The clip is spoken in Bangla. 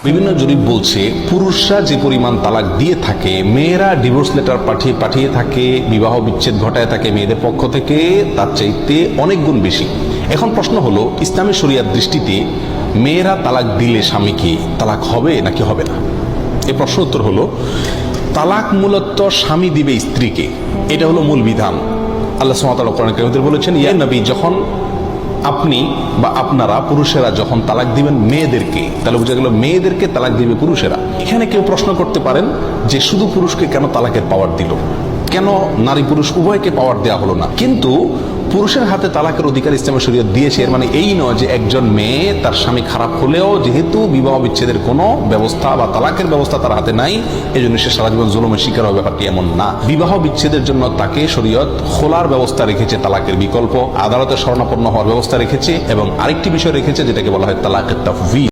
বিভিন্ন জরিপ বলছে পুরুষরা যে পরিমাণ তালাক দিয়ে থাকে, মেয়েরা ডিভোর্স লেটার পাঠিয়ে থাকে, বিবাহ বিচ্ছেদ ঘটায় থাকে মেয়েদের পক্ষ থেকে, তার চাইতে অনেক গুণ বেশি। এখন প্রশ্ন হলো, ইসলামী শরিয়ার দৃষ্টিতে মেয়েরা তালাক দিলে স্বামীকে তালাক হবে নাকি হবে না? এই প্রশ্ন উত্তর হলো, তালাক মূলত স্বামী দিবে স্ত্রীকে, এটা হলো মূল বিধান। আল্লাহ সুবহানাহু ওয়া তাআলা কোরআনে কারীমে বলেছেন, ইয়া নবী, যখন আপনি বা আপনারা পুরুষেরা যখন তালাক দিবেন মেয়েদেরকে, তাহলে বোঝা গেল মেয়েদেরকে তালাক দিবে পুরুষেরা। এখানে কেউ প্রশ্ন করতে পারেন যে শুধু পুরুষকে কেন তালাকের পাওয়ার দিল, কেন নারী পুরুষ উভয়কে পাওয়ার দেওয়া হলো না? কিন্তু পুরুষের হাতে তালাকের অধিকার ইসলামী শরীয়ত দিয়েছে, এর মানে এই নয় যে একজন মেয়ে তার স্বামী খারাপ হলেও যেহেতু বিবাহ বিচ্ছেদের কোনো ব্যবস্থা বা তালাকের ব্যবস্থা তার হাতে নাই, এই জন্য সে সারা জীবন জুলুমের শিকার হবে, ব্যাপারটি এমন না। বিবাহ বিচ্ছেদের জন্য তাকে শরীয়ত খোলার ব্যবস্থা রেখেছে, তালাকের বিকল্প, আদালতে শরণাপন্ন হওয়ার ব্যবস্থা রেখেছে, এবং আরেকটি বিষয় রেখেছে যেটাকে বলা হয় তালাকের তাফউইজ।